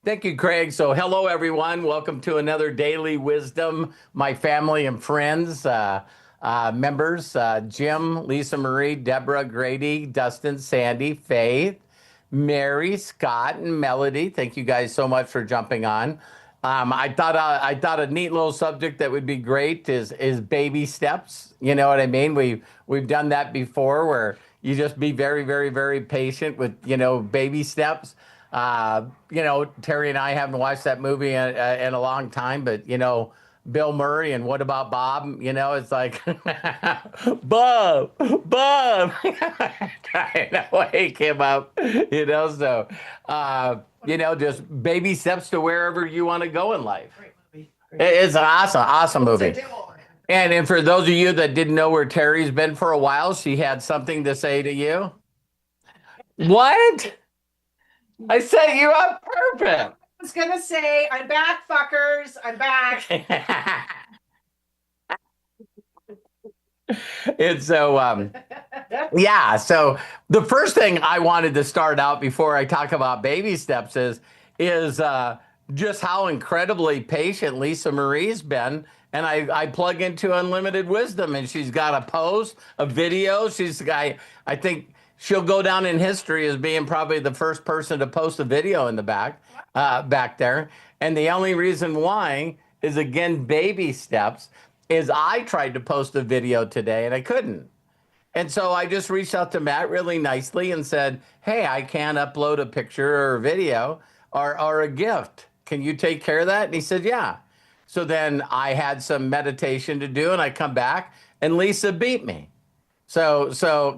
Thank you, Craig. So, hello, everyone. Welcome to another Daily Wisdom. My family and friends, members, Jim, Lisa Marie, Deborah, Grady, Dustin, Sandy, Faith, Mary, Scott, and Melody. Thank you guys so much for jumping on. I thought a neat little subject that would be great is baby steps. You know what I mean? We've done that before, where you just be very, very, very patient with baby steps. Terry and I haven't watched that movie in a long time, but Bill Murray and What About Bob? It's like Bob, Bob. I know, wake him up. So just baby steps to wherever you want to go in life. Great movie. It's an awesome, awesome movie. Say more. And for those of you that didn't know where Terry's been for a while, she had something to say to you. What? I set you up perfect. I was gonna say, I'm back, fuckers. I'm back. And so, yeah. So the first thing I wanted to start out before I talk about baby steps is just how incredibly patient Lisa Marie's been. And I plug into Unlimited Wisdom, and she's got a post, a video. I think she'll go down in history as being probably the first person to post a video in the back there. And the only reason why is, again, baby steps. Is I tried to post a video today and I couldn't. And so I just reached out to Matt really nicely and said, "Hey, I can't upload a picture or a video or a gift. Can you take care of that?" And he said, "Yeah." So then I had some meditation to do, and I come back and Lisa beat me. So so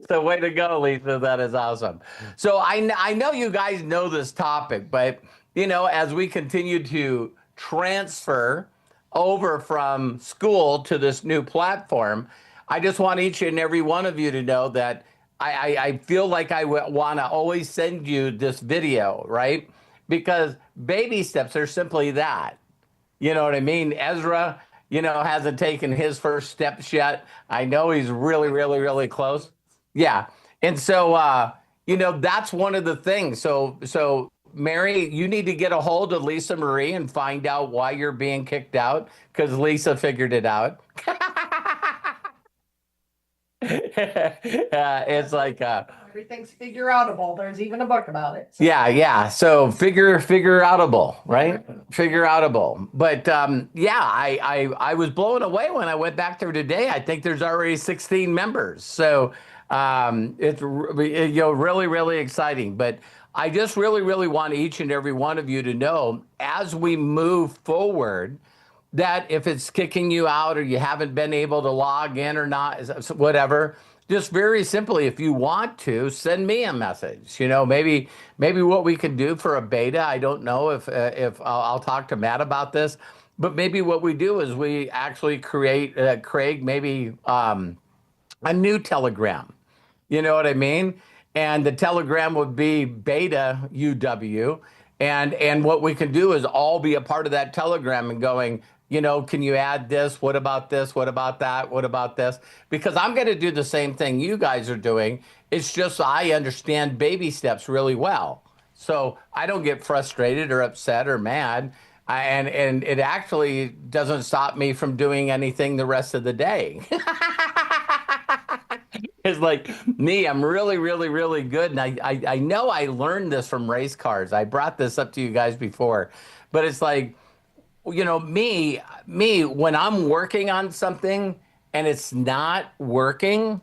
way to go, Lisa. That is awesome. So I know you guys know this topic, but as we continue to transfer over from school to this new platform, I just want each and every one of you to know that I feel like I want to always send you this video, right? Because baby steps are simply that. You know what I mean? Ezra, hasn't taken his first steps yet. I know he's really, really, really close. Yeah. And so, that's one of the things. So Mary, you need to get a hold of Lisa Marie and find out why you're being kicked out, because Lisa figured it out. It's like, Everything's figure outable. There's even a book about it. So. yeah. So figure outable, right? Figure outable. But yeah, I was blown away when I went back there today. I think there's already 16 members. So it's really, really exciting. But I just really, really want each and every one of you to know, as we move forward, that if it's kicking you out or you haven't been able to log in or not, whatever, just very simply, if you want to, send me a message. Maybe what we can do for a beta. I don't know if I'll talk to Matt about this, but maybe what we do is we actually create, Craig, maybe a new Telegram. You know what I mean? And the Telegram would be beta UW. And what we can do is all be a part of that Telegram and going, can you add this? What about this? What about that? What about this? Because I'm going to do the same thing you guys are doing. It's just I understand baby steps really well. So I don't get frustrated or upset or mad. And it actually doesn't stop me from doing anything the rest of the day. It's like me, I'm really, really, really good. And I know I learned this from race cars. I brought this up to you guys before, but it's like, me, when I'm working on something and it's not working,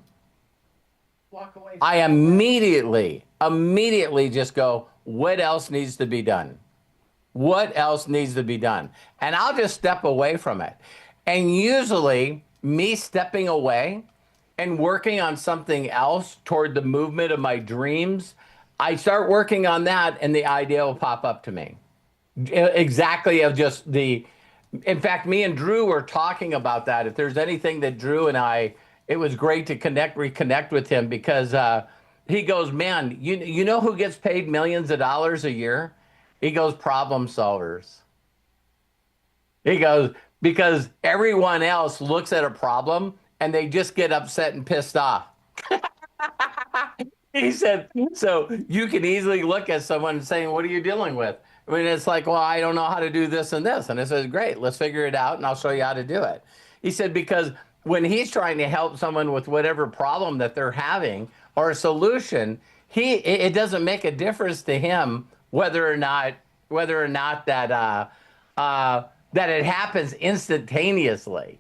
Walk away. I immediately just go, what else needs to be done? What else needs to be done? And I'll just step away from it. And usually, me stepping away and working on something else toward the movement of my dreams, I start working on that and the idea will pop up to me. Exactly, of just in fact, me and Drew were talking about that. If there's anything that Drew and it was great to reconnect with him, because he goes, "Man, you know who gets paid millions of dollars a year?" He goes, "Problem solvers." He goes, because everyone else looks at a problem and they just get upset and pissed off. He said, so you can easily look at someone saying, what are you dealing with? I mean, it's like, well, I don't know how to do this and this. And I said, great, let's figure it out and I'll show you how to do it. He said, because when he's trying to help someone with whatever problem that they're having or a solution, it doesn't make a difference to him whether or not that it happens instantaneously.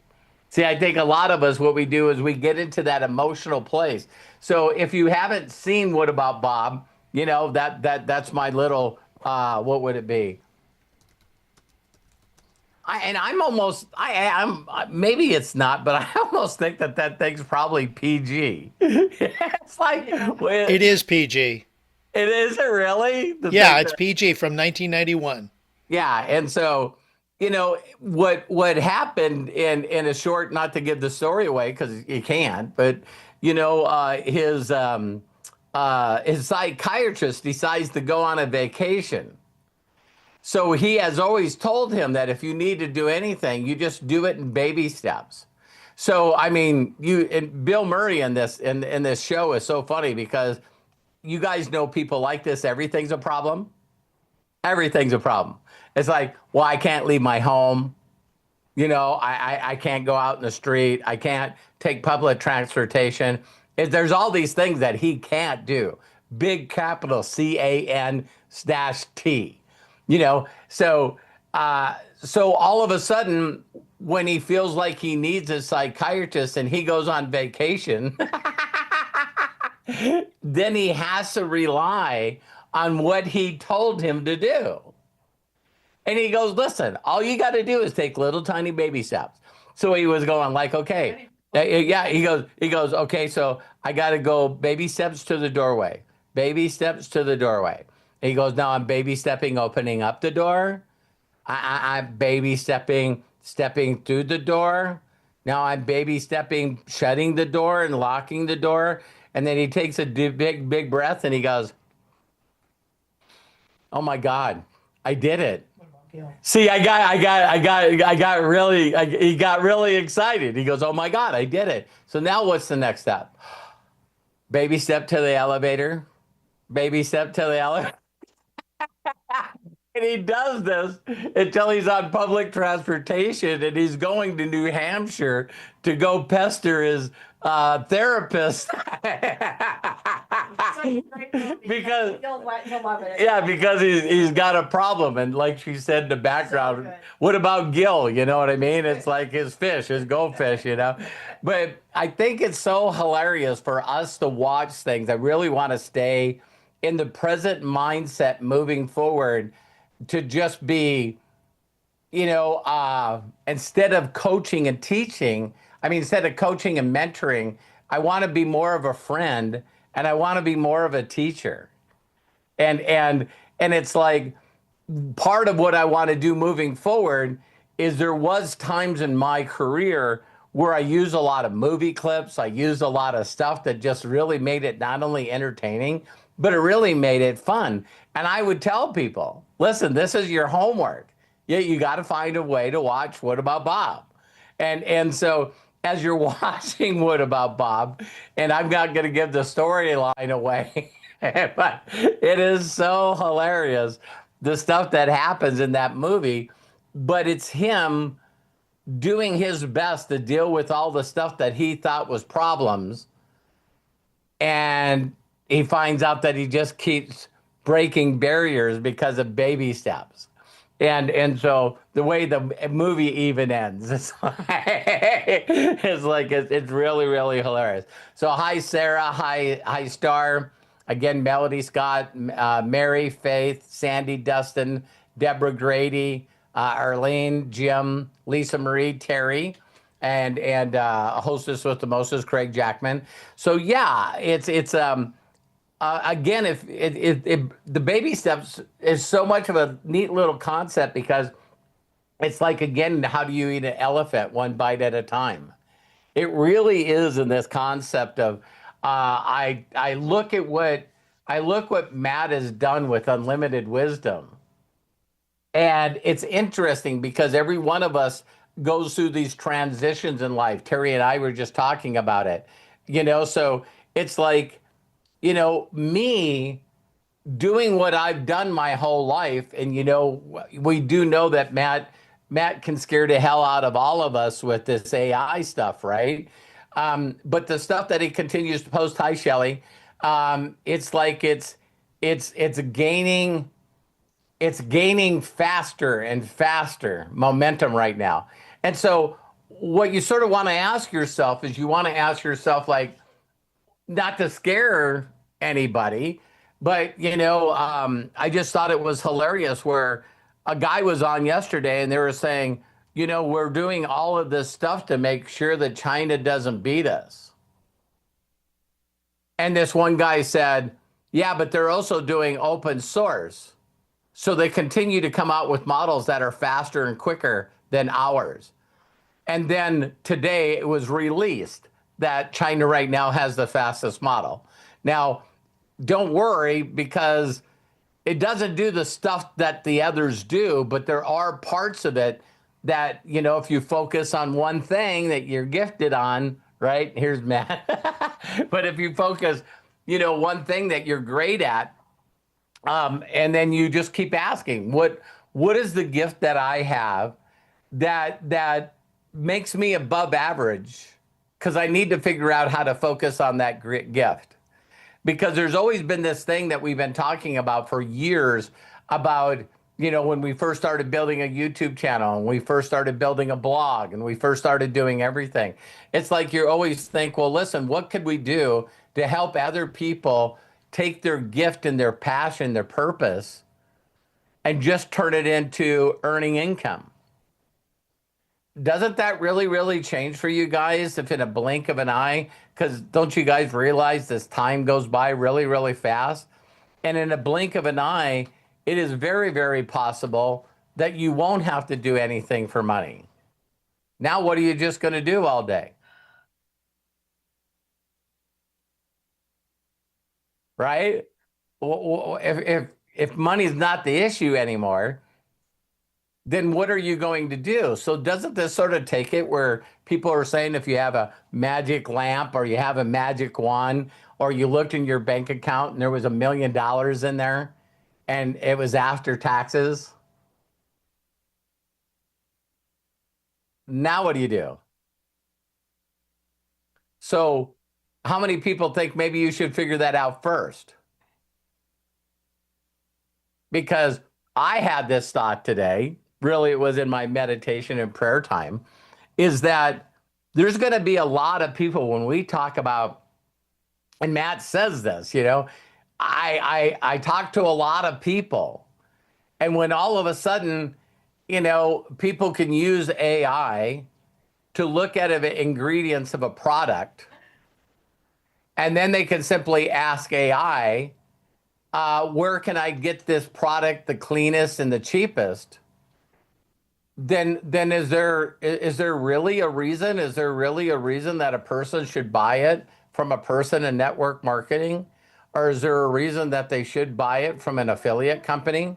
See, I think a lot of us, what we do is we get into that emotional place. So if you haven't seen What About Bob, that's my little what would it be? I'm almost I'm maybe it's not, but I almost think that thing's probably PG. It's like well, It is PG. it isn't really the Yeah, thing it's that PG from 1991. yeah, and so what happened in a short, not to give the story away because you can't, but his psychiatrist decides to go on a vacation. So he has always told him that if you need to do anything, you just do it in baby steps. So I mean, you and Bill Murray in this show is so funny because you guys know people like this. Everything's a problem. Everything's a problem. It's like, well, I can't leave my home. I can't go out in the street. I can't take public transportation. There's all these things that he can't do. Big capital CAN/T. So all of a sudden, when he feels like he needs a psychiatrist and he goes on vacation, then he has to rely on what he told him to do. And he goes, listen, all you got to do is take little tiny baby steps. So he was going like, okay, yeah. He goes, okay. So I got to go baby steps to the doorway, baby steps to the doorway. And he goes, now I'm baby stepping, opening up the door. I'm baby stepping through the door. Now I'm baby stepping, shutting the door and locking the door. And then he takes a big breath and he goes, oh my God, I did it. See, he got really excited. He goes, oh my God, I did it. So now what's the next step? Baby step to the elevator, baby step to the elevator. And he does this until he's on public transportation and he's going to New Hampshire to go pester his therapist. Because he'll love it. yeah, because he's got a problem, and like she said in the background, what about Gil? You know what I mean? It's like his fish, his goldfish, But I think it's so hilarious for us to watch things. I really want to stay in the present mindset moving forward to just be, instead of coaching and teaching, I mean, instead of coaching and mentoring, I want to be more of a friend and I want to be more of a teacher. And it's like part of what I want to do moving forward is there was times in my career where I use a lot of movie clips, I use a lot of stuff that just really made it not only entertaining, but it really made it fun. And I would tell people, listen, this is your homework. You got to find a way to watch What About Bob? And so as you're watching What About Bob, and I'm not going to give the storyline away, but it is so hilarious, the stuff that happens in that movie, but it's him doing his best to deal with all the stuff that he thought was problems. And he finds out that he just keeps breaking barriers because of baby steps. And so the way the movie even ends, it's really, really hilarious. So hi, Sarah. Hi, Star. Again, Melody Scott, Mary, Faith, Sandy, Dustin, Deborah Grady, Arlene, Jim, Lisa Marie, Terry, and hostess with the mostest, Craig Jackman. So yeah, it's again, if the baby steps is so much of a neat little concept because it's like, again, how do you eat an elephant one bite at a time? It really is in this concept of I look at what Matt has done with Unlimited Wisdom. And it's interesting because every one of us goes through these transitions in life. Terry and I were just talking about it, so it's like me doing what I've done my whole life, and we do know that Matt can scare the hell out of all of us with this AI stuff, right? But the stuff that he continues to post, hi Shelly, it's like it's gaining faster and faster momentum right now. And so what you sort of want to ask yourself is, you want to ask yourself, like, not to scare anybody, but I just thought it was hilarious where a guy was on yesterday and they were saying, we're doing all of this stuff to make sure that China doesn't beat us. And this one guy said, yeah, but they're also doing open source. So they continue to come out with models that are faster and quicker than ours. And then today it was released that China right now has the fastest model. Now, don't worry, because it doesn't do the stuff that the others do, but there are parts of it that, if you focus on one thing that you're gifted on, right? Here's Matt. But if you focus, one thing that you're great at, and then you just keep asking, what is the gift that I have that makes me above average? Because I need to figure out how to focus on that gift. Because there's always been this thing that we've been talking about for years about, when we first started building a YouTube channel and we first started building a blog and we first started doing everything. It's like you always think, well, listen, what could we do to help other people take their gift and their passion, their purpose, and just turn it into earning income? Doesn't that really, really change for you guys if in a blink of an eye? Because don't you guys realize this time goes by really, really fast? And in a blink of an eye, it is very, very possible that you won't have to do anything for money. Now, what are you just going to do all day? Right? If money's not the issue anymore, then what are you going to do? So doesn't this sort of take it where people are saying, if you have a magic lamp or you have a magic wand, or you looked in your bank account and there was $1 million in there and it was after taxes? Now what do you do? So how many people think maybe you should figure that out first? Because I had this thought today, really it was in my meditation and prayer time, is that there's going to be a lot of people when we talk about, and Matt says this, I talk to a lot of people, and when all of a sudden, people can use AI to look at the ingredients of a product, and then they can simply ask AI, where can I get this product the cleanest and the cheapest? Then is there really a reason? Is there really a reason that a person should buy it from a person in network marketing? Or is there a reason that they should buy it from an affiliate company?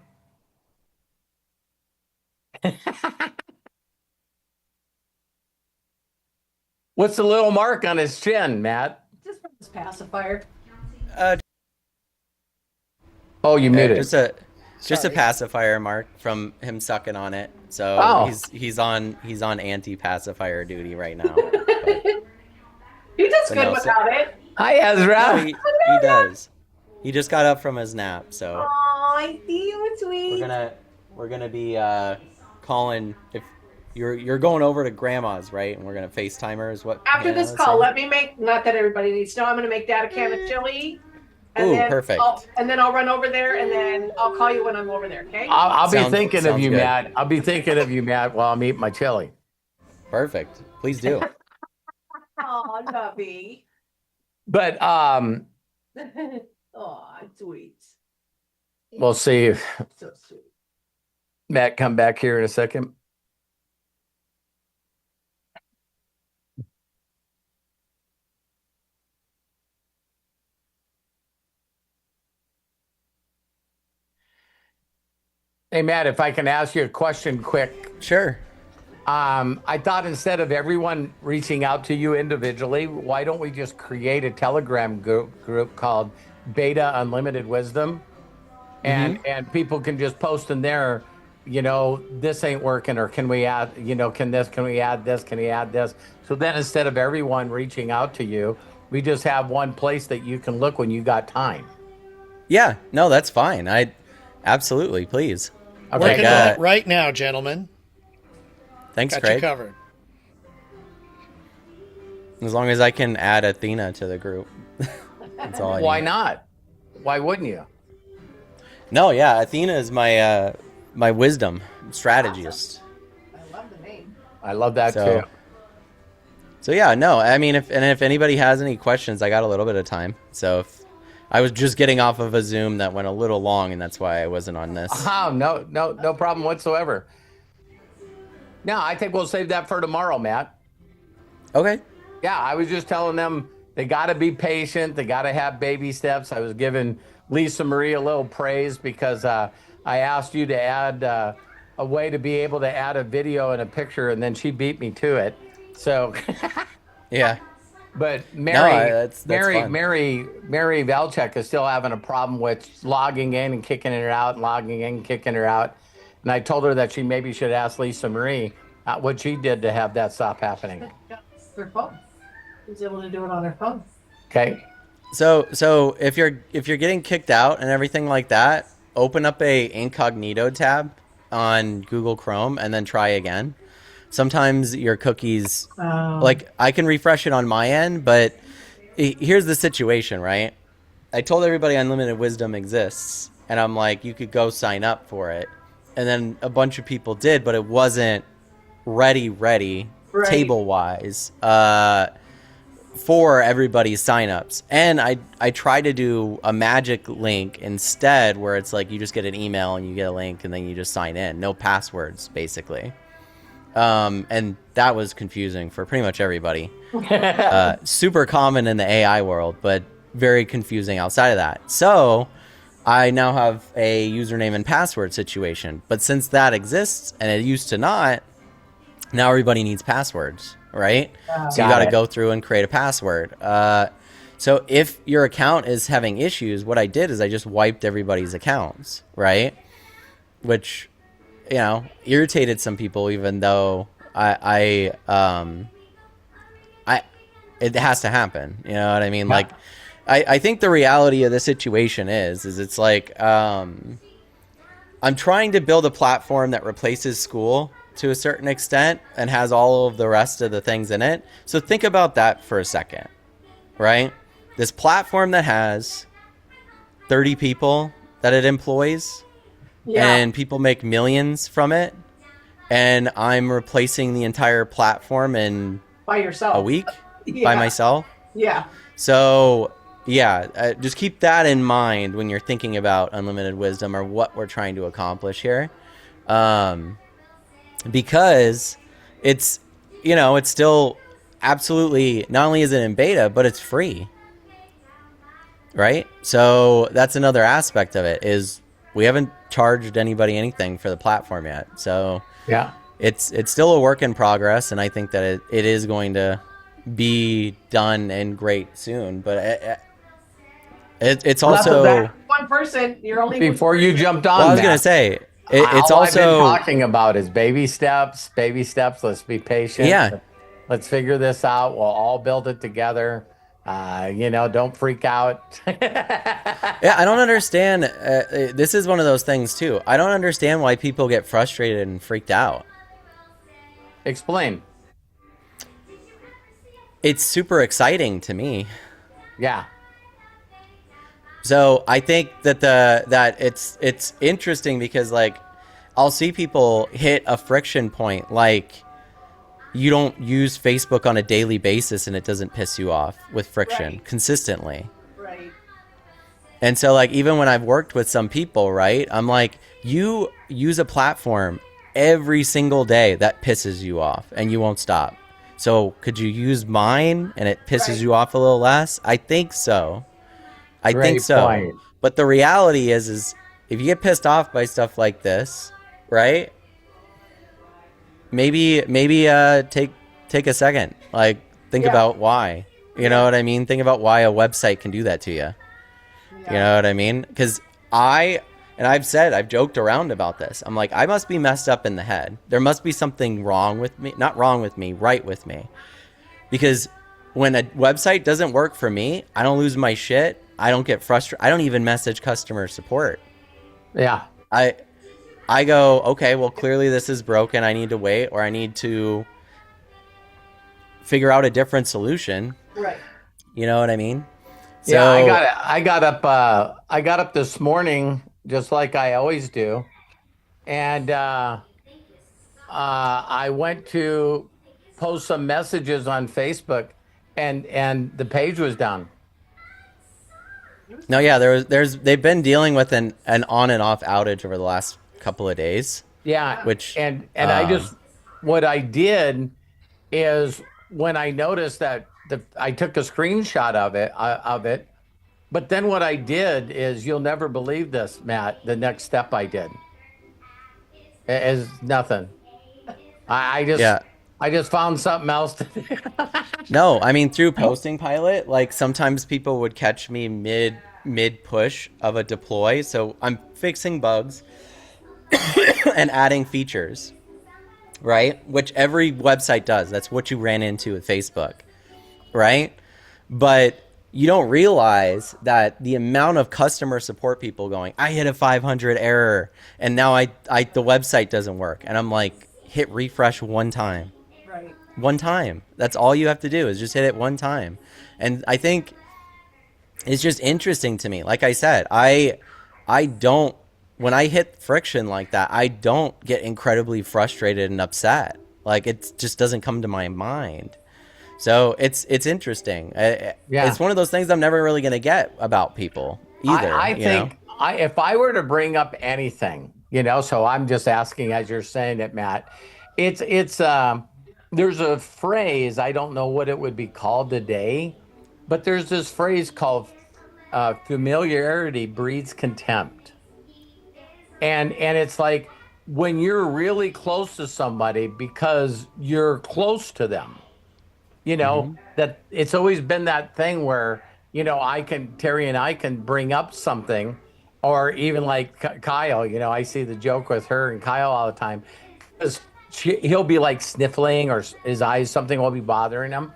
What's the little mark on his chin, Matt? Just from this pacifier. Oh, you muted. Just a pacifier mark from him sucking on it. So he's on anti-pacifier duty right now. He does good without it. Hi, Ezra. No, he does. He just got up from his nap, so. Oh, I see you, sweet. We're gonna be calling if you're going over to grandma's, right? And we're gonna FaceTime her. Is what after this call? Let me make. Not that everybody needs to know. I'm gonna make Dad a can of chili. And Ooh, perfect. And then I'll run over there, and then I'll call you when I'm over there. Okay? I'll be thinking of you, good. Matt. I'll be thinking of you, Matt, while I'm eating my chili. Perfect. Please do. Oh, lovey. But oh, sweet. We'll see if So sweet. Matt come back here in a second. Hey, Matt, if I can ask you a question quick. Sure. I thought instead of everyone reaching out to you individually, why don't we just create a Telegram group called beta unlimited wisdom, and people can just post in there, this ain't working, or can we add, can we add this, can we add this? So then instead of everyone reaching out to you, we just have one place that you can look when you got time. Yeah, no, that's fine. I absolutely, please. Okay. Working on it right now, gentlemen. Thanks, Got Craig. you covered. As long as I can add Athena to the group. That's all I Why need. not? Why wouldn't you? No, yeah, Athena is my my wisdom strategist. I love the name. I love that So- too. So yeah, no, I mean, if anybody has any questions, I got a little bit of time. So if I was just getting off of a Zoom that went a little long, and that's why I wasn't on this. Oh, no problem whatsoever. No, I think we'll save that for tomorrow, Matt. Okay. Yeah, I was just telling them they got to be patient. They got to have baby steps. I was giving Lisa Marie a little praise because I asked you to add a way to be able to add a video and a picture, and then she beat me to it. So, Yeah. but that's fun. Mary Valchek is still having a problem with logging in and kicking her out, and logging in and kicking her out. And I told her that she maybe should ask Lisa Marie what she did to have that stop happening. Her phone. She's able to do it on her phone. Okay. So if you're getting kicked out and everything like that, open up a incognito tab on Google Chrome and then try again. Sometimes your cookies, like I can refresh it on my end, but here's the situation, right? I told everybody Unlimited Wisdom exists, and I'm like, you could go sign up for it. And then a bunch of people did, but it wasn't ready Right. table-wise for everybody's signups. And I try to do a magic link instead, where it's like you just get an email and you get a link and then you just sign in. No passwords, basically. And that was confusing for pretty much everybody. Super common in the AI world, but very confusing outside of that. So I now have a username and password situation. But since that exists and it used to not, now everybody needs passwords, right? So you got to go through and create a password. So if your account is having issues, what I did is I just wiped everybody's accounts, right? Which, irritated some people, even though it has to happen. You know what I mean? Yeah. Like, I think the reality of the situation is it's like, I'm trying to build a platform that replaces school to a certain extent and has all of the rest of the things in it. So think about that for a second, right? This platform that has 30 people that it employs, and people make millions from it, and I'm replacing the entire platform in By yourself. a week by myself. Yeah. So yeah, just keep that in mind when you're thinking about Unlimited Wisdom or what we're trying to accomplish here, because it's it's still absolutely, not only is it in beta, but it's free, right? So that's another aspect of it, is we haven't charged anybody anything for the platform yet. So Yeah. it's still a work in progress, and I think that it is going to be done and great soon. But it's also, One person, you're only. Before you jumped on, well, I was Matt, going to say, it's all I've been also, talking about is baby steps. Baby steps. Let's be patient. Yeah. Let's figure this out. We'll all build it together. Don't freak out. yeah, I don't understand. This is one of those things too. I don't understand why people get frustrated and freaked out. Explain. It's super exciting to me. Yeah. So I think that it's interesting because, like, I'll see people hit a friction point, like you don't use Facebook on a daily basis and it doesn't piss you off with friction Right. consistently. Right. And so, like, even when I've worked with some people, right, I'm like, you use a platform every single day that pisses you off and you won't stop. So could you use mine and it pisses Right. you off a little less? I think so. I Great think so. point. But the reality is if you get pissed off by stuff like this, right? Maybe take a second. Like, think Yeah. about why. You know what I mean? Think about why a website can do that to you. You know what I mean? Because I've joked around about this. I'm like, I must be messed up in the head. There must be something wrong with me. Not wrong with me, right with me. Because when a website doesn't work for me, I don't lose my shit. I don't get frustrated. I don't even message customer support. Yeah. I go, okay, well, clearly this is broken. I need to wait, or I need to figure out a different solution. Right. You know what I mean? Yeah, So, I got up this morning just like I always do, and I went to post some messages on Facebook, and the page was down. no, yeah, they've been dealing with an on and off outage over the last couple of days, Yeah, which, and I just what I did is when I noticed that I took a screenshot of it, but then what I did is you'll never believe this, Matt. The next step I did is nothing. yeah. I just found something else to do. No, I mean, through Posting Pilot, like sometimes people would catch me mid push of a deploy. So I'm fixing bugs and adding features, right? Which every website does. That's what you ran into with Facebook, right? But you don't realize that the amount of customer support people going, I hit a 500 error, and now the website doesn't work. And I'm like, hit refresh one time. Right. One time. That's all you have to do is just hit it one time. And I think it's just interesting to me. Like I said, I don't, when I hit friction like that, I don't get incredibly frustrated and upset. Like it just doesn't come to my mind. So it's interesting. It's one of those things I'm never really going to get about people either. I think if I were to bring up anything, so I'm just asking as you're saying it, Matt, it's there's a phrase, I don't know what it would be called today, but there's this phrase called familiarity breeds contempt. And it's like when you're really close to somebody because you're close to them, that it's always been that thing where, Terry and I can bring up something, or even like Kyle, I see the joke with her and Kyle all the time, because he'll be like sniffling or his eyes, something will be bothering him.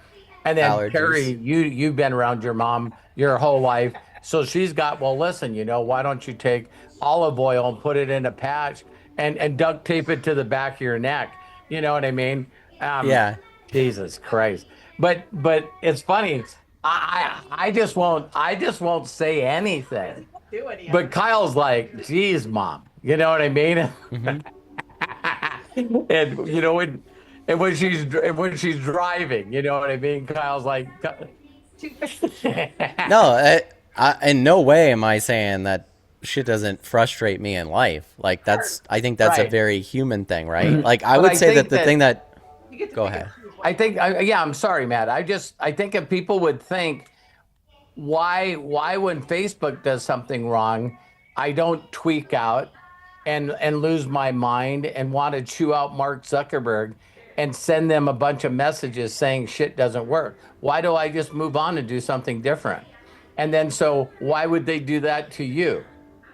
And then Allergies. Terry, you've been around your mom your whole life. So she's got, well, listen, why don't you take olive oil and put it in a patch and duct tape it to the back of your neck? You know what I mean? Yeah. Jesus Christ. But it's funny. I just won't say anything. Do it. But Kyle's like, geez, Mom. You know what I mean? And when she's driving, you know what I mean? Kyle's like, No, in no way am I saying that shit doesn't frustrate me in life. Like I think that's a Right. very human thing, right? Like I But would I say think that the thing that, You get to go pick and ahead. choose what I think, I'm sorry, Matt. I think if people would think, why when Facebook does something wrong, I don't tweak out and lose my mind and want to chew out Mark Zuckerberg and send them a bunch of messages saying shit doesn't work. Why do I just move on and do something different? And then so why would they do that to you?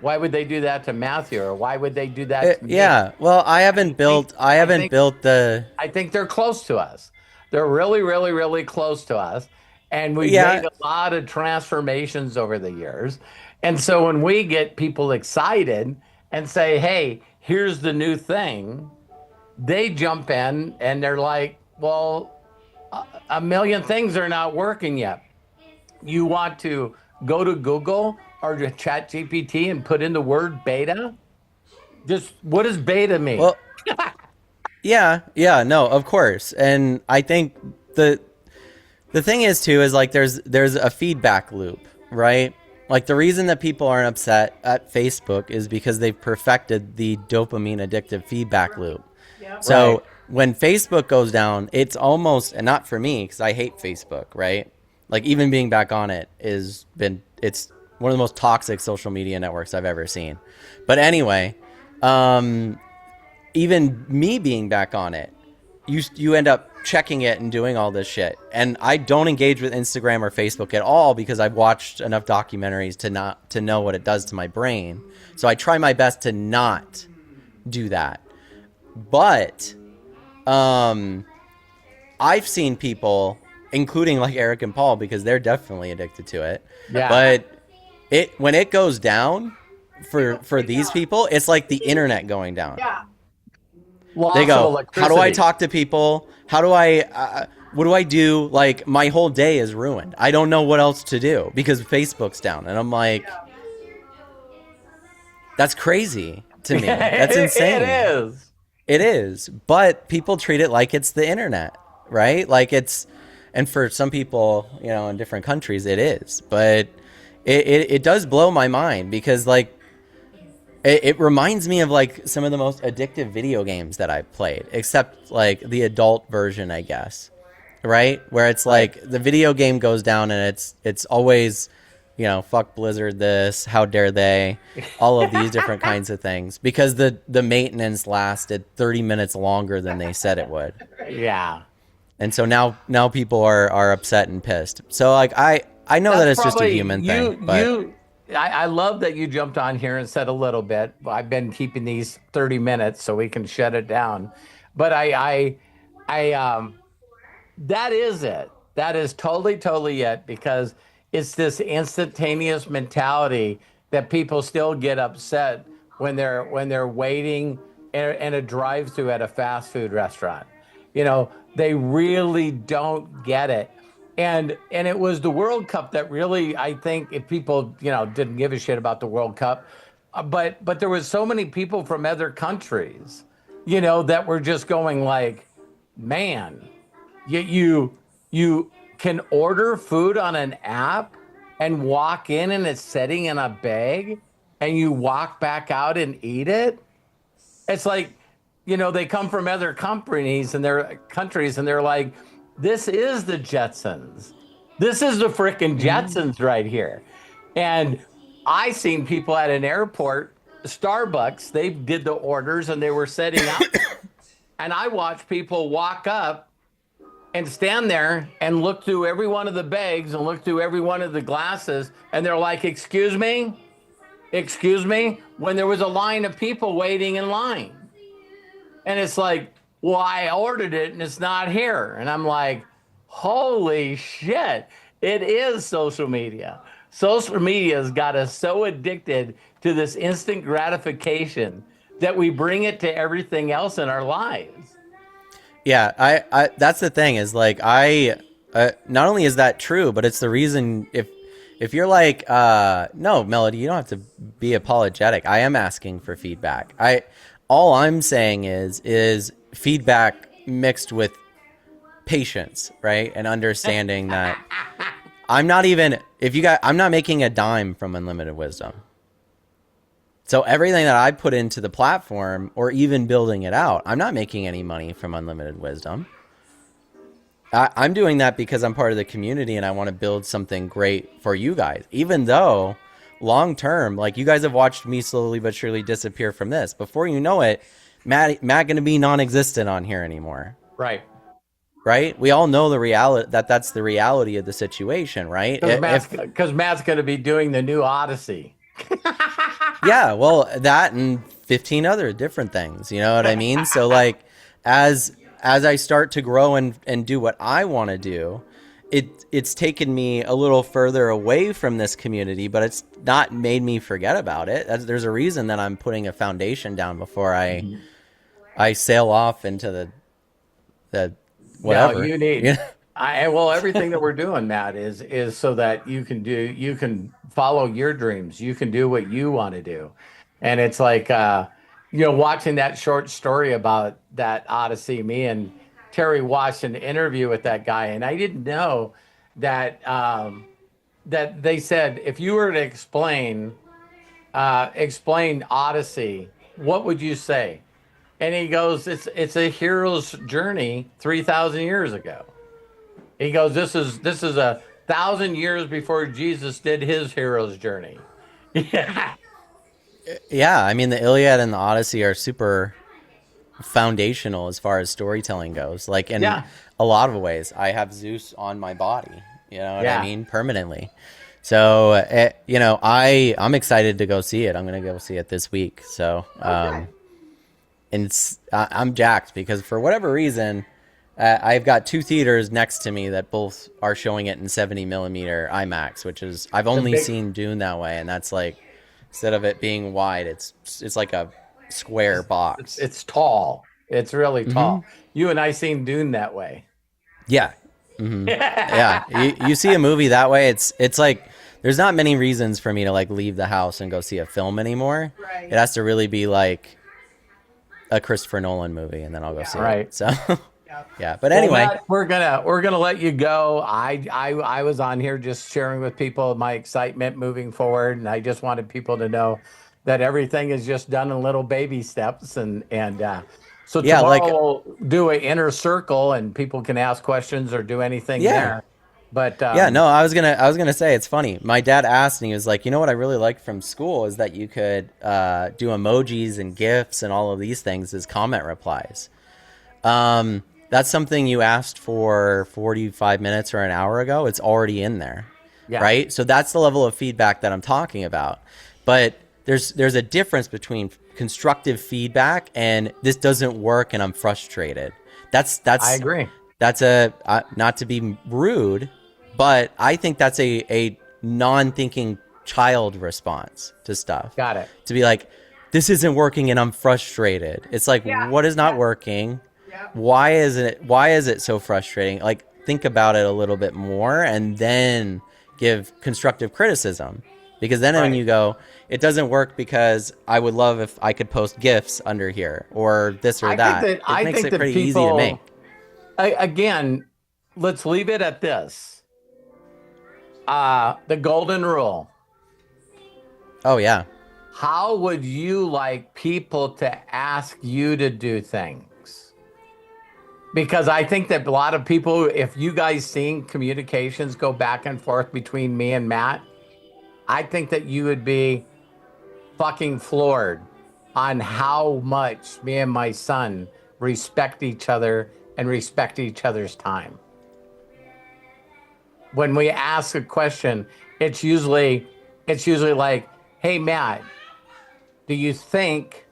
Why would they do that to Matthew, or why would they do that to me? Yeah. Well, I haven't built the, I think they're close to us. They're really, really, really close to us. And we've Yeah. made a lot of transformations over the years. And so when we get people excited and say, hey, here's the new thing, they jump in and they're like, well, a million things are not working yet. You want to go to Google or to ChatGPT and put in the word beta? Just what does beta mean? well, yeah, no, of course. And I think the thing is too, is like there's a feedback loop, right? Like the reason that people aren't upset at Facebook is because they've perfected the dopamine addictive feedback loop. Yep. So Right. when Facebook goes down, it's almost, and not for me, because I hate Facebook, right? Like even being back on it it's one of the most toxic social media networks I've ever seen. But anyway, even me being back on it, you end up checking it and doing all this shit. And I don't engage with Instagram or Facebook at all because I've watched enough documentaries to know what it does to my brain. So I try my best to not do that. But I've seen people, including like Eric and Paul, because they're definitely addicted to it. Yeah. But when it goes down for these people, it's like the internet going down. Yeah. Loss They of go, how do I electricity. talk to people? How do I, what do I do? Like, my whole day is ruined. I don't know what else to do because Facebook's down. And I'm like, that's crazy to me. That's insane. It is. It is. But people treat it like it's the internet, right? Like and for some people, you know, in different countries, it is. But it does blow my mind because, like, it reminds me of like some of the most addictive video games that I've played, except like the adult version, I guess, right? Where it's like the video game goes down and it's always, you know, fuck Blizzard this, how dare they, all of these different kinds of things because the maintenance lasted 30 minutes longer than they said it would. Yeah. And so now people are upset and pissed. So like I know that it's just a human thing, but I love that you jumped on here and said a little bit. I've been keeping these 30 minutes so we can shut it down. But I that is it. That is totally it because it's this instantaneous mentality that people still get upset when they're waiting in a drive-through at a fast food restaurant. You know, they really don't get it. And it was the World Cup that really, I think, if people, you know, didn't give a shit about the World Cup, but there was so many people from other countries, you know, that were just going like, man, you can order food on an app and walk in and it's sitting in a bag and you walk back out and eat it. It's like, you know, they come from other companies and their countries and they're like, this is the Jetsons. This is the frickin' Jetsons right here. And I seen people at an airport, Starbucks, they did the orders and they were setting up. And I watched people walk up and stand there and look through every one of the bags and look through every one of the glasses. And they're like, excuse me, when there was a line of people waiting in line. And it's like, well, I ordered it and it's not here. And I'm like, holy shit, it is social media. Social media has got us so addicted to this instant gratification that we bring it to everything else in our lives. yeah, I that's the thing is like not only is that true, but it's the reason if you're like, no, Melody, you don't have to be apologetic. I am asking for feedback. All I'm saying is feedback mixed with patience, right? And understanding that I'm not making a dime from Unlimited Wisdom. So everything that I put into the platform or even building it out, I'm not making any money from Unlimited Wisdom. I'm doing that because I'm part of the community and I want to build something great for you guys. Even though long term, like you guys have watched me slowly but surely disappear from this. Before you know it, Matt going to be non-existent on here anymore. Right. Right? We all know the reality that's the reality of the situation, right? Because Matt's going to be doing the new Odyssey. Yeah, well, that and 15 other different things, you know what I mean? So like as I start to grow and do what I want to do, it's taken me a little further away from this community, but it's not made me forget about it. There's a reason that I'm putting a foundation down before I sail off into the whatever. No, you need. Well, everything that we're doing, Matt, is so that you can follow your dreams. You can do what you want to do, and it's like watching that short story about that Odyssey. Me and Terry watched an interview with that guy, and I didn't know that that they said if you were to explain Odyssey, what would you say? And he goes, it's a hero's journey 3,000 years ago. He goes, this is 1,000 years before Jesus did his hero's journey. Yeah. Yeah, I mean the Iliad and the Odyssey are super foundational as far as storytelling goes. Like in Yeah. a lot of ways, I have Zeus on my body. You know what I Yeah. mean? Permanently. So, I'm excited to go see it. I'm going to go see it this week. So, and I'm jacked because for whatever reason, I've got 2 theaters next to me that both are showing it in 70 millimeter IMAX, which is, I've only seen Dune that way. And that's like, instead of it being wide, it's like a square box. It's tall. It's really tall. You and I seen Dune that way. Yeah. Yeah. You see a movie that way. It's like, there's not many reasons for me to like leave the house and go see a film anymore. Right. It has to really be like a Christopher Nolan movie, and then I'll go see it. So, yeah. But anyway, Matt, we're gonna let you go. I was on here just sharing with people my excitement moving forward, and I just wanted people to know that everything is just done in little baby steps, and so Yeah, tomorrow like- we'll do an inner circle, and people can ask questions or do anything Yeah. there. But yeah, no, I was gonna say it's funny. My dad asked, and he was like, "You know what I really liked from school is that you could do emojis and GIFs and all of these things as comment replies." That's something you asked for 45 minutes or an hour ago. It's already in there, right? So that's the level of feedback that I'm talking about. But there's a difference between constructive feedback and this doesn't work and I'm frustrated. That's I agree. That's not to be rude, but I think that's a non-thinking child response to stuff. Got it. To be like, this isn't working and I'm frustrated. It's like, what is not working? Yeah. Why is it so frustrating? Like, think about it a little bit more and then give constructive criticism. Because then when you go, it doesn't work because I would love if I could post GIFs under here or this or that. It makes it pretty easy to make. Again, let's leave it at this. The golden rule. Oh, yeah. How would you like people to ask you to do things? Because I think that a lot of people, if you guys seen communications go back and forth between me and Matt, I think that you would be fucking floored on how much me and my son respect each other and respect each other's time. When we ask a question, it's usually like, "Hey Matt, do you think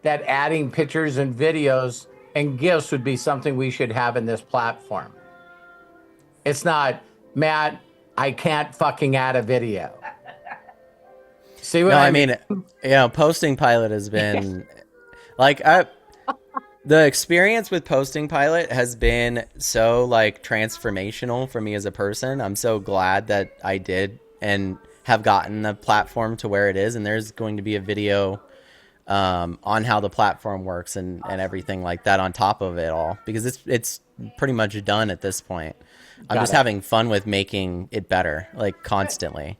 that adding pictures and videos and GIFs would be something we should have in this platform?" It's not, "Matt, I can't fucking add a video." See what I mean? Posting Pilot has been like the experience with Posting Pilot has been so like transformational for me as a person. I'm so glad that I did and have gotten the platform to where it is. And there's going to be a video on how the platform works and everything like that on top of it all, because it's pretty much done at this point. I'm just having fun with making it better, like constantly.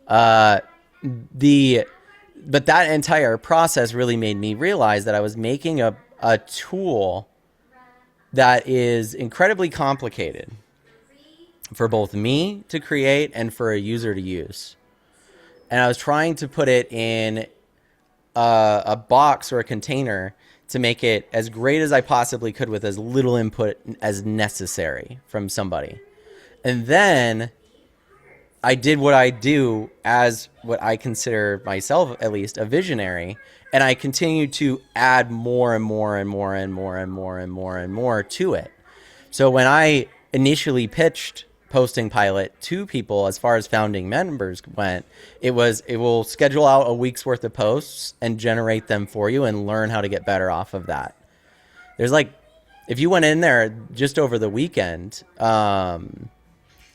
But that entire process really made me realize that I was making a tool that is incredibly complicated for both me to create and for a user to use. And I was trying to put it in a box or a container to make it as great as I possibly could with as little input as necessary from somebody. And then I did what I do as what I consider myself, at least, a visionary, and I continue to add more and more and more and more and more and more and more to it. So when I initially pitched Posting Pilot to people as far as founding members went, it will schedule out a week's worth of posts and generate them for you and learn how to get better off of that. There's like, if you went in there just over the weekend,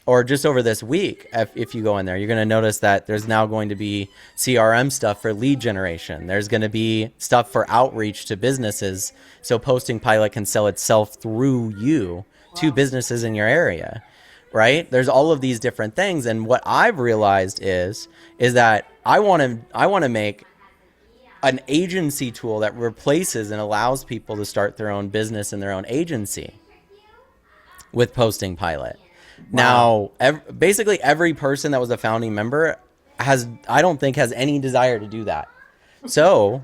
or just over this week, if you go in there, you're going to notice that there's now going to be CRM stuff for lead generation. There's going to be stuff for outreach to businesses, so Posting Pilot can sell itself through you to businesses in your area, right? There's all of these different things, and what I've realized is that I want to make an agency tool that replaces and allows people to start their own business and their own agency with Posting Pilot. Wow. Now, basically every person that was a founding member I don't think has any desire to do that. So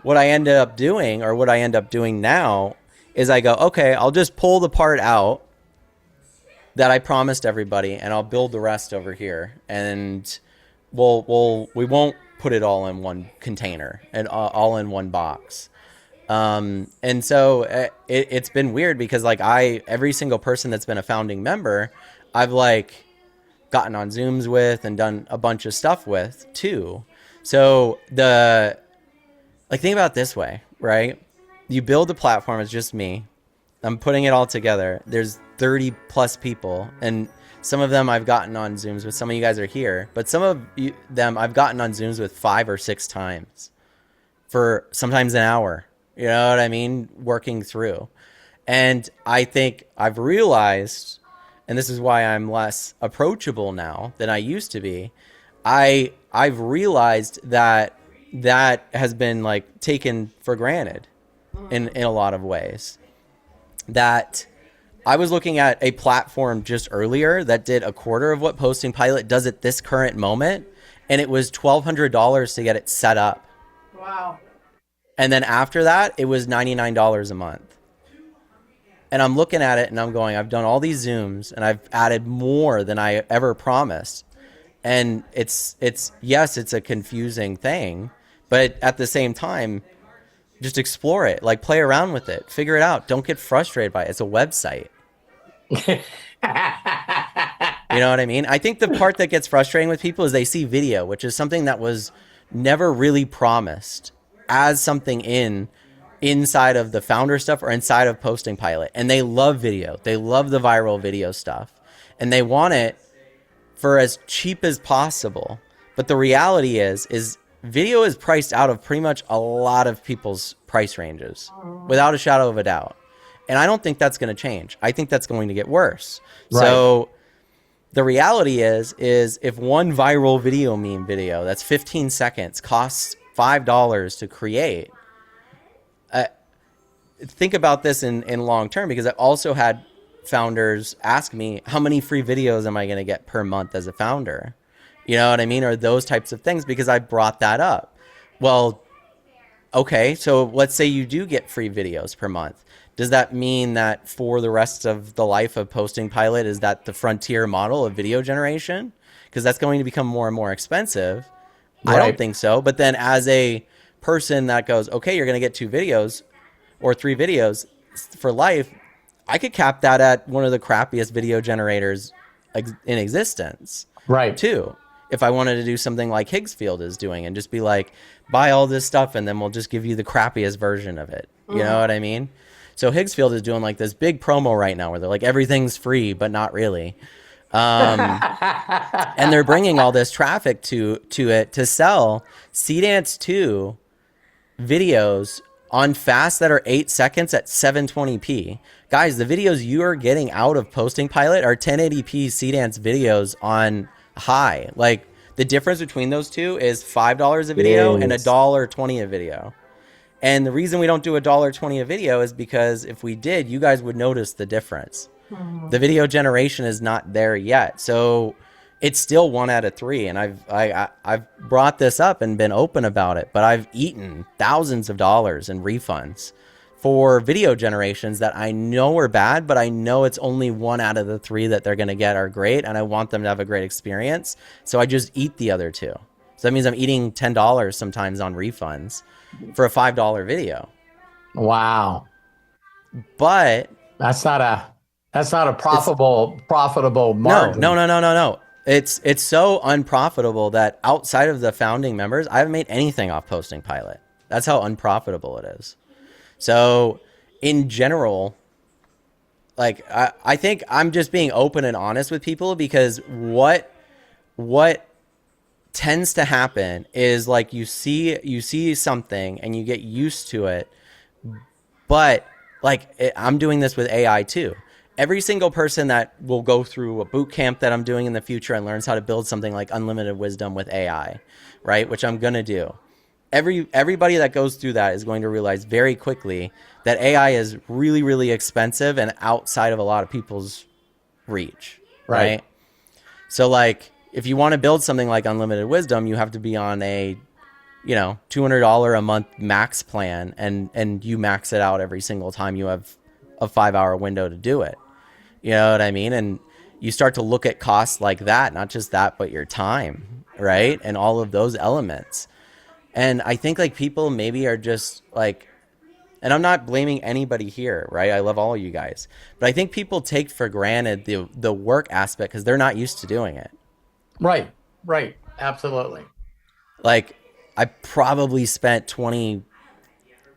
what I ended up doing, or what I end up doing now, is I go, okay, I'll just pull the part out that I promised everybody, and I'll build the rest over here, and we won't put it all in one container and all in one box. And so it's been weird because like every single person that's been a founding member, I've like gotten on Zooms with and done a bunch of stuff with too. So think about it this way, right? You build a platform, it's just me. I'm putting it all together. There's 30 plus people, and some of them I've gotten on Zooms with. Some of you guys are here, but some of them I've gotten on Zooms with 5 or 6 times for sometimes an hour. You know what I mean? Working through. And I think I've realized, and this is why I'm less approachable now than I used to be, I've realized that has been like taken for granted in a lot of ways. That I was looking at a platform just earlier that did a quarter of what Posting Pilot does at this current moment, and it was $1,200 to get it set up. Wow. And then after that, it was $99 a month. And I'm looking at it and I'm going, I've done all these Zooms and I've added more than I ever promised. And it's a confusing thing, but at the same time, just explore it, like play around with it, figure it out. Don't get frustrated by it. It's a website. You know what I mean? I think the part that gets frustrating with people is they see video, which is something that was never really promised as something inside of the founder stuff or inside of Posting Pilot. And they love video. They love the viral video stuff. And they want it for as cheap as possible. But the reality is video is priced out of pretty much a lot of people's price ranges, without a shadow of a doubt. And I don't think that's going to change. I think that's going to get worse. Right. So the reality is if one viral video meme video that's 15 seconds costs $5 to create, think about this in long term, because I've also had founders ask me, how many free videos am I going to get per month as a founder? You know what I mean? Or those types of things, because I brought that up. Well, okay, so let's say you do get free videos per month. Does that mean that for the rest of the life of Posting Pilot, is that the frontier model of video generation? Because that's going to become more and more expensive. Right. I don't think so. But then as a person that goes, okay, you're going to get 2 videos or 3 videos for life, I could cap that at one of the crappiest video generators in existence. Right. Too. If I wanted to do something like Higgsfield is doing and just be like, buy all this stuff and then we'll just give you the crappiest version of it. You know what I mean? So Higgsfield is doing like this big promo right now where they're like, everything's free, but not really. And they're bringing all this traffic to it to sell Seedance 2 videos on fast that are 8 seconds at 720p. Guys, the videos you are getting out of Posting Pilot are 1080p Seedance videos on high. Like the difference between those two is $5 a video and $1.20 a video. And the reason we don't do $1.20 a video is because if we did, you guys would notice the difference. The video generation is not there yet. So it's still 1 out of 3. And I've brought this up and been open about it, but I've eaten thousands of dollars in refunds for video generations that I know are bad, but I know it's only 1 out of the 3 that they're going to get are great. And I want them to have a great experience. So I just eat the other 2. So that means I'm eating $10 sometimes on refunds for a $5 video. Wow. But that's not a profitable margin. No. It's so unprofitable that outside of the founding members, I haven't made anything off Posting Pilot. That's how unprofitable it is. So in general, like I think I'm just being open and honest with people, because what tends to happen is like you see something and you get used to it. But like I'm doing this with AI too. Every single person that will go through a boot camp that I'm doing in the future and learns how to build something like Unlimited Wisdom with AI, right? Which I'm going to do. Everybody that goes through that is going to realize very quickly that AI is really, really expensive and outside of a lot of people's reach, right? So like if you want to build something like Unlimited Wisdom, you have to be on a $200 a month max plan, and you max it out every single time you have a 5-hour window to do it. You know what I mean? And you start to look at costs like that, not just that, but your time, right? And all of those elements. And I think like people maybe are just like, and I'm not blaming anybody here, right? I love all of you guys, but I think people take for granted the work aspect because they're not used to doing it. Right. Right. Absolutely. Like I probably spent 20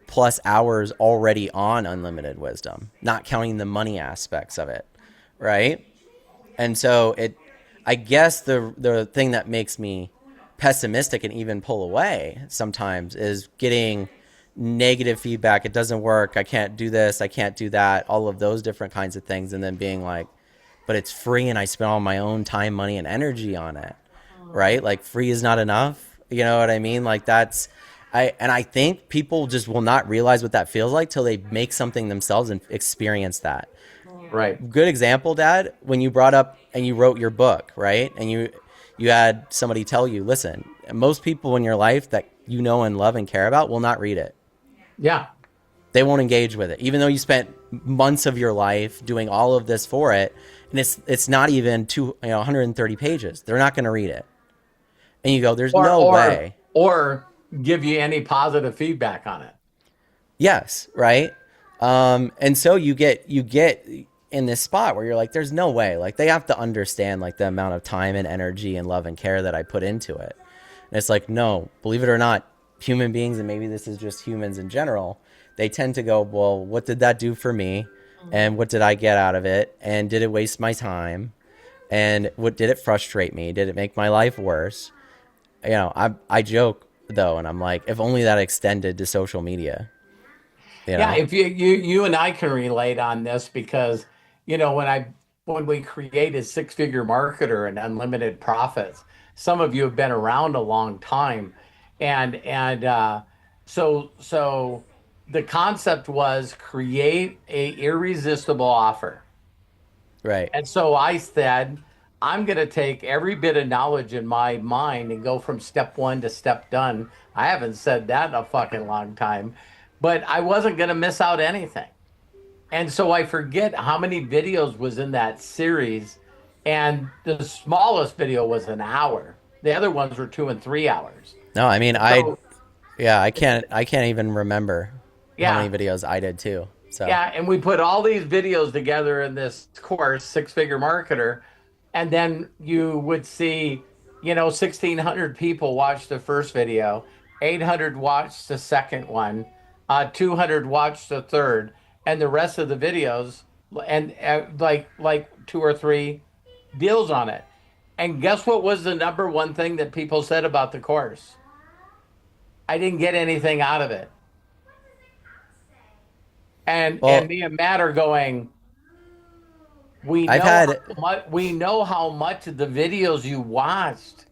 plus hours already on unlimited wisdom, not counting the money aspects of it, right? And so I guess the thing that makes me pessimistic and even pull away sometimes is getting negative feedback. It doesn't work. I can't do this. I can't do that. All of those different kinds of things. And then being like, but it's free and I spent all my own time, money, and energy on it, right? Like free is not enough. You know what I mean? Like I think people just will not realize what that feels like till they make something themselves and experience that. Right. Good example, Dad, when you brought up and you wrote your book, right? And you had somebody tell you, listen, most people in your life that you know and love and care about will not read it. Yeah. They won't engage with it, even though you spent months of your life doing all of this for it. And it's not even 130 pages. They're not going to read it. And you go, there's no way. Or give you any positive feedback on it. Yes, right? And so you get in this spot where you're like, there's no way. Like they have to understand like the amount of time and energy and love and care that I put into it. And it's like, no, believe it or not, human beings, and maybe this is just humans in general, they tend to go, well, what did that do for me? And what did I get out of it? And did it waste my time? And what did it frustrate me? Did it make my life worse? I joke though, and I'm like, if only that extended to social media. Yeah, if you and I can relate on this because when we created Six Figure Marketer and Unlimited Profits, some of you have been around a long time, and so the concept was create a irresistible offer. Right. And so I said, I'm going to take every bit of knowledge in my mind and go from step one to step done. I haven't said that in a fucking long time, but I wasn't going to miss out anything. And so I forget how many videos was in that series. And the smallest video was an hour. The other ones were 2 and 3 hours. No, I mean, I can't even remember how many videos I did too. So yeah, and we put all these videos together in this course, Six Figure Marketer, and then you would see, 1,600 people watch the first video, 800 watched the second one, 200 watched the third, and the rest of the videos, and like 2 or 3 deals on it. And guess what was the number one thing that people said about the course? I didn't get anything out of it. And me and Matt are going, we know how much of the videos you watched.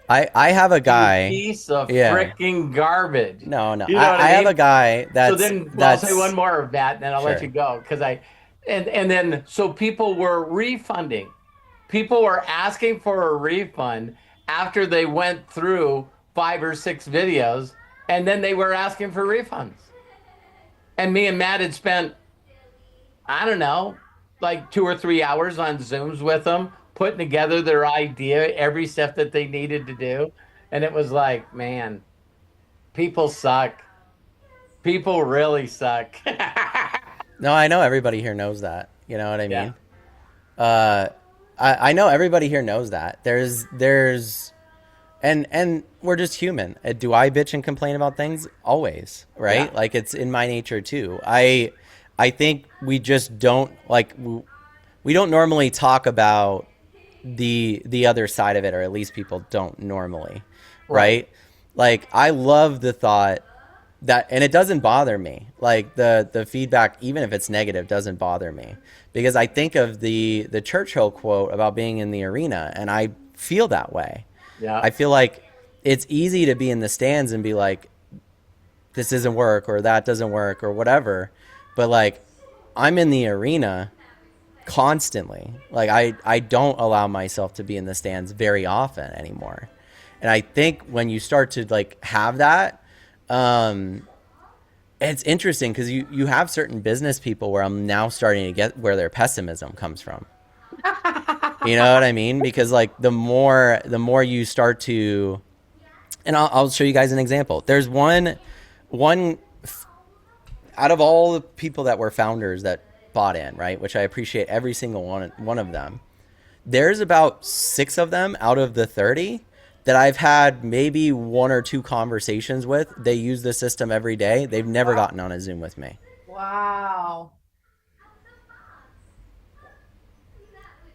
I have a guy. Piece of freaking garbage. No. You know I have a guy that's. So then I'll say one more of that, and then I'll let you go and then so people were refunding. People were asking for a refund after they went through 5 or 6 videos, and then they were asking for refunds. And me and Matt had spent, I don't know, like 2 or 3 hours on Zooms with them, putting together their idea, every step that they needed to do. And it was like, man, people suck. People really suck. No, I know everybody here knows that. You know what I mean? Yeah. I know everybody here knows that. There's and we're just human. Do I bitch and complain about things? Always, right? Yeah. Like it's in my nature too. I think we just don't we don't normally talk about the other side of it, or at least people don't normally, right? Like I love the thought that, and it doesn't bother me. Like the feedback, even if it's negative, doesn't bother me, because I think of the Churchill quote about being in the arena, and I feel that way. Yeah. I feel like it's easy to be in the stands and be like, this doesn't work or that doesn't work or whatever. But like, I'm in the arena constantly. Like I don't allow myself to be in the stands very often anymore. And I think when you start to like have that, it's interesting because you have certain business people where I'm now starting to get where their pessimism comes from. You know what I mean? Because like the more you start to, and I'll show you guys an example. There's one out of all the people that were founders that bought in, right? Which I appreciate every single one of them. There's about 6 of them out of the 30 that I've had maybe 1 or 2 conversations with. They use the system every day. They've never gotten on a Zoom with me. Wow.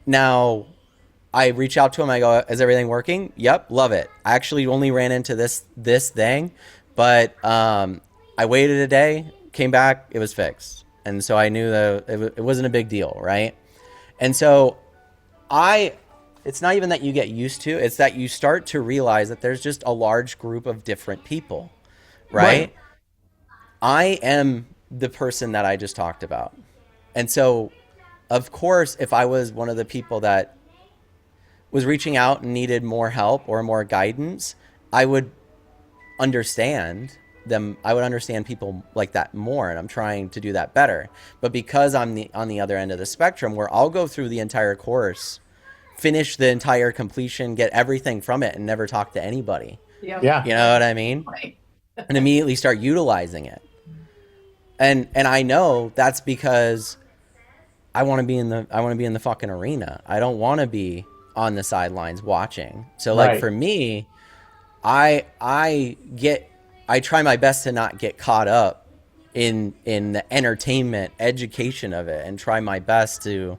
Now, I reach out to them. I go, "Is everything working?" "Yep, love it. I actually only ran into this thing, but I waited a day, came back, it was fixed." And so I knew that it wasn't a big deal, right? And so it's not even that you get used to, it's that you start to realize that there's just a large group of different people, right? I am the person that I just talked about. And so, of course, if I was one of the people that was reaching out and needed more help or more guidance, I would understand them. I would understand people like that more, and I'm trying to do that better. But because I'm on the other end of the spectrum, where I'll go through the entire course, finish the entire completion, get everything from it, and never talk to anybody. Yeah. You know what I mean? Right. And immediately start utilizing it. And I know that's because I want to be in the fucking arena. I don't want to be on the sidelines watching. So like for me, I try my best to not get caught up in the entertainment education of it, and try my best to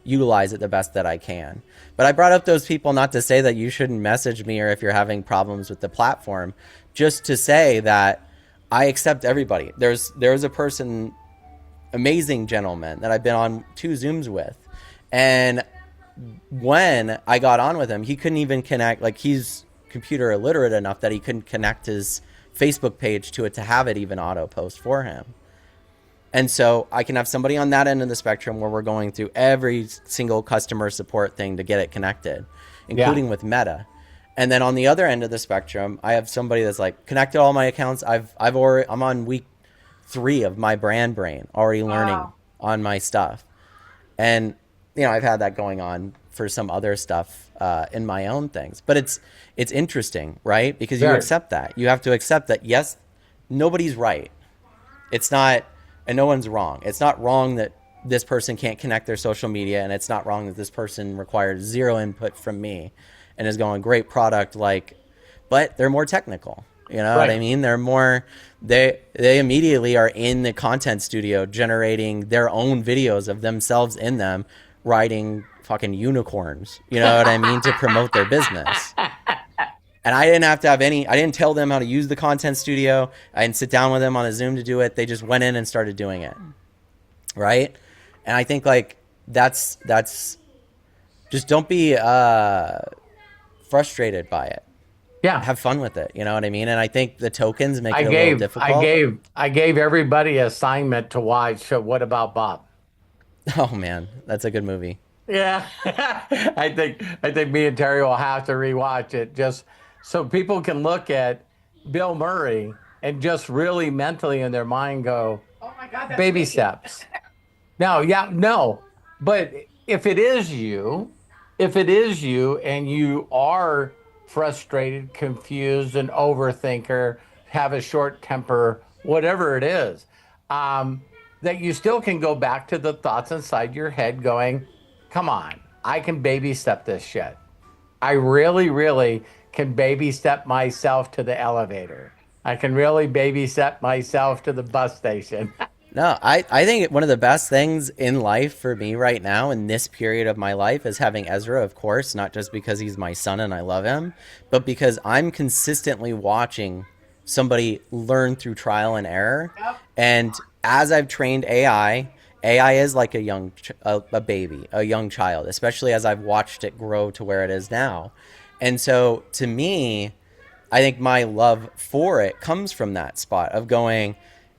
utilize it the best that I can. But I brought up those people not to say that you shouldn't message me or if you're having problems with the platform, just to say that I accept everybody. There's a person, amazing gentleman that I've been on 2 Zooms with, and when I got on with him, he couldn't even connect. Like, he's computer illiterate enough that he couldn't connect his Facebook page to it to have it even auto post for him. And so I can have somebody on that end of the spectrum where we're going through every single customer support thing to get it connected, including with Meta. And then on the other end of the spectrum, I have somebody that's like connected all my accounts. I'm on week 3 of my brand brain, already learning on my stuff. And, you know, I've had that going on for some other stuff in my own things. But it's interesting, right? Because you accept that. You have to accept that, yes, nobody's right. It's not, and no one's wrong. It's not wrong that this person can't connect their social media, and it's not wrong that this person requires 0 input from me and is going, great product, like, but they're more technical. You know what I mean? They're more, they immediately are in the content studio generating their own videos of themselves in them riding fucking unicorns, you know what I mean, to promote their business. And I didn't have to have I didn't tell them how to use the content studio. I didn't sit down with them on a Zoom to do it. They just went in and started doing it. Right? And I think like that's just don't be frustrated by it. Yeah. Have fun with it. You know what I mean? And I think the tokens make it a little difficult. I gave everybody an assignment to watch What About Bob? Oh man, that's a good movie. Yeah. I think me and Terry will have to rewatch it just so people can look at Bill Murray and just really mentally in their mind go, Oh my God. That's baby me. steps. No. But if it is you and you are frustrated, confused, an overthinker, have a short temper, whatever it is, that you still can go back to the thoughts inside your head going, come on, I can baby step this shit. I really, really can baby step myself to the elevator. I can really baby step myself to the bus station. No, I think one of the best things in life for me right now in this period of my life is having Ezra, of course, not just because he's my son and I love him, but because I'm consistently watching somebody learn through trial and error. Yep. And as I've trained AI is like a baby, a young child, especially as I've watched it grow to where it is now. And so to me, I think my love for it comes from that spot of going,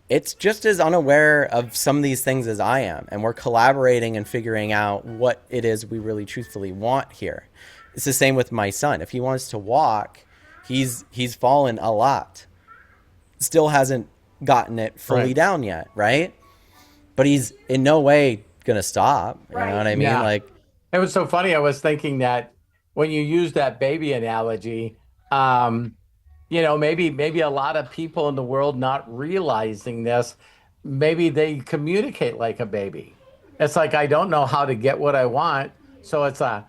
it's just as unaware of some of these things as I am. And we're collaborating and figuring out what it is we really truthfully want here. It's the same with my son. If he wants to walk, he's fallen a lot. Still hasn't gotten it fully Right. down yet, right? But he's in no way gonna stop. You know Right. what I mean? Yeah. Like, It was so funny. I was thinking that when you use that baby analogy, um, maybe a lot of people in the world not realizing this, maybe they communicate like a baby. It's like I don't know how to get what I want, so it's a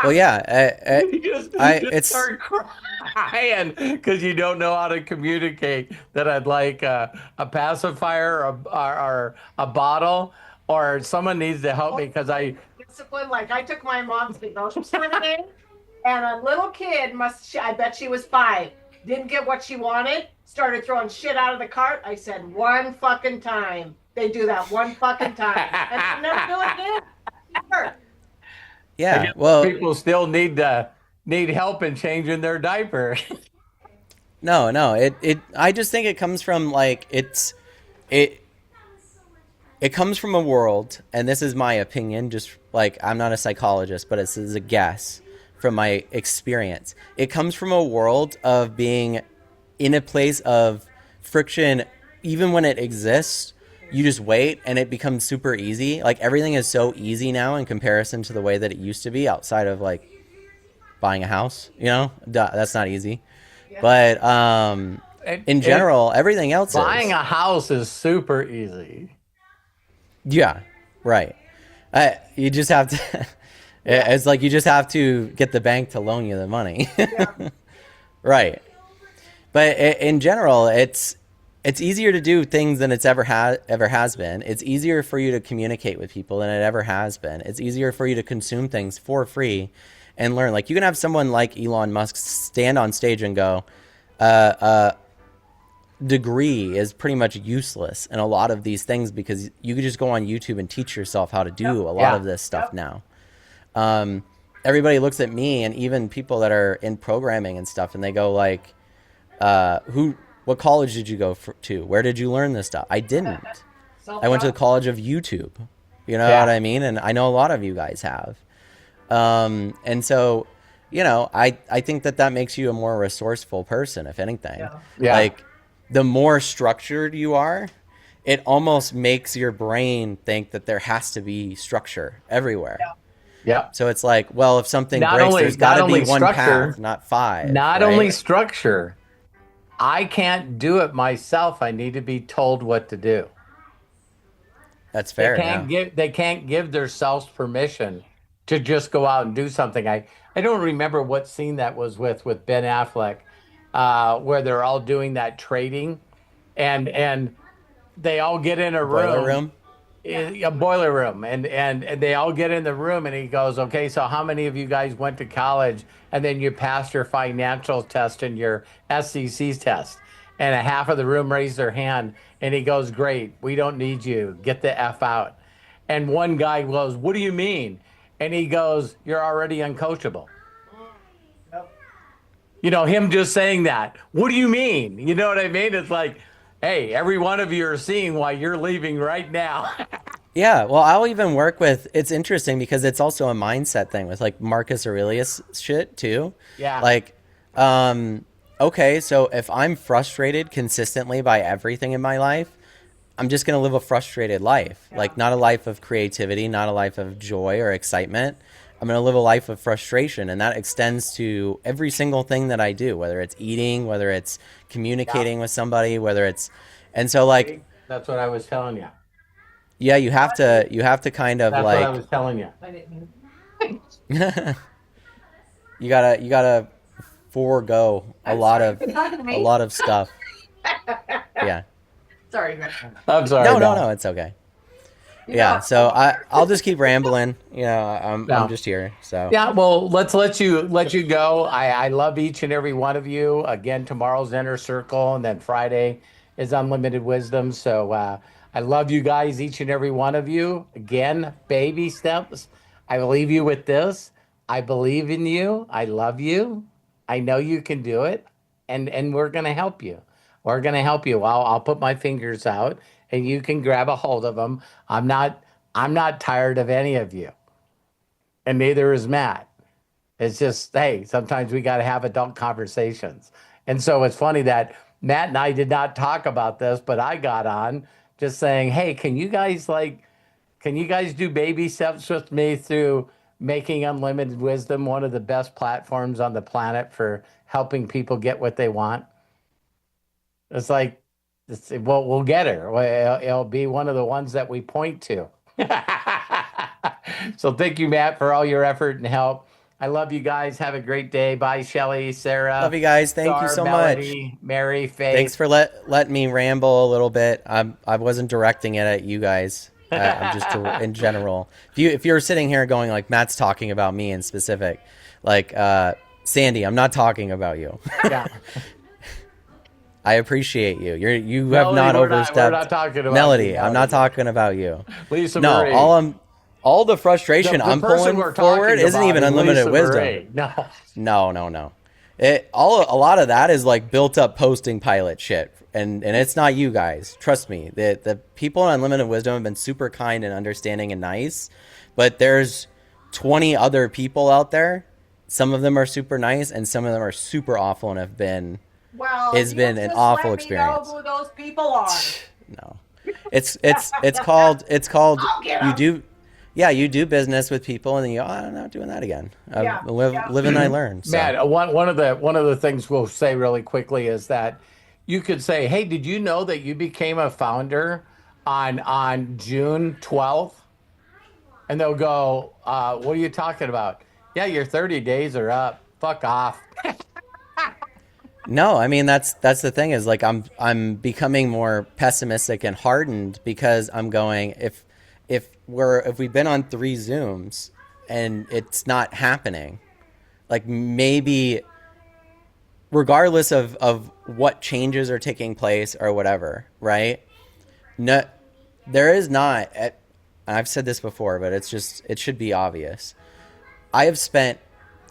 well, yeah, you just it's start crying because you don't know how to communicate that I'd like a pacifier or a bottle or someone needs to help me because I Discipline. Like I took my mom to the grocery store today, and a little kid I bet she was 5. Didn't get what she wanted. Started throwing shit out of the cart. I said, one fucking time. They do that one fucking time, and they never do it again. Never. I yeah. guess Well, people still need help in changing their diaper. no. It. I just think it comes from like it. It comes from a world, and this is my opinion. Just like I'm not a psychologist, but this is a guess from my experience. It comes from a world of being in a place of friction, even when it exists. You just wait and it becomes super easy. Like everything is so easy now in comparison to the way that it used to be outside of like buying a house, Duh, that's not easy. Yeah. But in And general, everything else buying is. a house is super easy. Yeah, right. You just have to it's like you just have to get the bank to loan you the money. Yeah. Right. But in general, it's easier to do things than it's ever has been. It's easier for you to communicate with people than it ever has been. It's easier for you to consume things for free and learn. Like you can have someone like Elon Musk stand on stage and go, degree is pretty much useless in a lot of these things because you could just go on YouTube and teach yourself how to do a lot Yeah. of this stuff Yep. now. Everybody looks at me and even people that are in programming and stuff and they go like, what college did you go to? Where did you learn this stuff? I didn't. I went to the college of YouTube. You know Yeah. what I mean? And I know a lot of you guys have. And so, I think that makes you a more resourceful person, if anything. Yeah. Yeah. Like, the more structured you are, it almost makes your brain think that there has to be structure everywhere. Yeah. So it's like, well, if something Not breaks, only- there's got to not be only one structure, path, not 5. Not right? only structure, I can't do it myself. I need to be told what to do. That's fair. They can't give themselves permission to just go out and do something. I don't remember what scene that was with Ben Affleck, where they're all doing that trading, and they all get in a Boiler room, room. a boiler room, and they all get in the room, and he goes, okay, so how many of you guys went to college and then you passed your financial test and your SEC test? And a half of the room raised their hand, and he goes, great, we don't need you, get the F out. And one guy goes, what do you mean? And he goes, you're already uncoachable. Him just saying that. What do you mean? You know what I mean? It's like, hey, every one of you are seeing why you're leaving right now. Yeah, well, I'll even work with. It's interesting because it's also a mindset thing with like Marcus Aurelius shit too. Yeah. Like, okay, so if I'm frustrated consistently by everything in my life, I'm just gonna live a frustrated life. Like, not a life of creativity, not a life of joy or excitement. I'm gonna live a life of frustration, and that extends to every single thing that I do, whether it's eating, whether it's communicating with somebody, whether it's, and so like, That's what I was telling you. yeah, you have to kind of That's what I like. was telling you. I didn't. you gotta forego a lot of stuff. Yeah. Sorry, man. I'm sorry. No, Val. it's okay. Yeah, so I'll just keep rambling. I'm No. just here. So Yeah, well, let's let you go. I love each and every one of you. Again, tomorrow's Inner Circle, and then Friday is Unlimited Wisdom. So I love you guys, each and every one of you. Again, baby steps. I will leave you with this. I believe in you. I love you. I know you can do it, and we're gonna help you. We're gonna help you. I'll put my fingers out, and you can grab a hold of them. I'm not tired of any of you. and neither is Matt. It's just, hey, sometimes we got to have adult conversations. And so it's funny that Matt and I did not talk about this, but I got on just saying, hey, can you guys do baby steps with me through making Unlimited Wisdom one of the best platforms on the planet for helping people get what they want? It's like, well, we'll get her. It'll be one of the ones that we point to. So thank you, Matt, for all your effort and help. I love you guys. Have a great day. Bye, Shelly, Sarah. Love you guys. Thank you Star, so Melody, much. Mary, Faith. Thanks for letting me ramble a little bit. I wasn't directing it at you guys. I'm just in general. If you're sitting here going like Matt's talking about me in specific, like Sandy, I'm not talking about you. Yeah. I appreciate you. You have Melody, not we're overstepped. not talking about Melody, you, I'm not talking about you. Lisa No, Marie. all the frustration The I'm person pulling we're forward talking isn't about even is unlimited Lisa wisdom. Marie. No. No. A lot of that is like built up posting pilot shit, and it's not you guys. Trust me. The people in Unlimited Wisdom have been super kind and understanding and nice, but there's 20 other people out there. Some of them are super nice, and some of them are super awful and have been. Well, It's been an awful experience. Know who those people are. No, it's called I'll get you 'em. do. Yeah, you do business with people, and then I'm not doing that again. Yeah, Live and I learn. So. Matt, one of the things we'll say really quickly is that you could say, "Hey, did you know that you became a founder on June 12th?" And they'll go, "What are you talking about?" Yeah, your 30 days are up. Fuck off. No, I mean that's the thing is like I'm becoming more pessimistic and hardened because I'm going if we've been on 3 Zooms and it's not happening, like maybe regardless of what changes are taking place or whatever, right? No, there is not. I've said this before, but it should be obvious. I have spent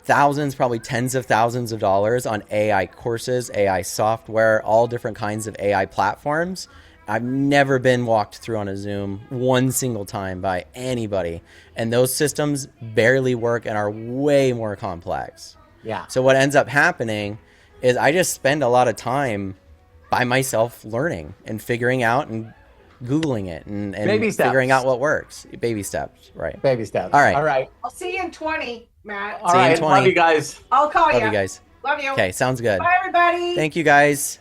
thousands, probably tens of thousands of dollars on AI courses, AI software, all different kinds of AI platforms. I've never been walked through on a Zoom one single time by anybody. And those systems barely work and are way more complex. Yeah. So what ends up happening is I just spend a lot of time by myself learning and figuring out and Googling it and Baby steps. figuring out what works. Baby steps, right. Baby steps. All right. All right. I'll see you in 20, Matt. All See you in right. 20. Love you guys. I'll call you. Love you guys. Love you. Okay, sounds good. Bye, everybody. Thank you guys.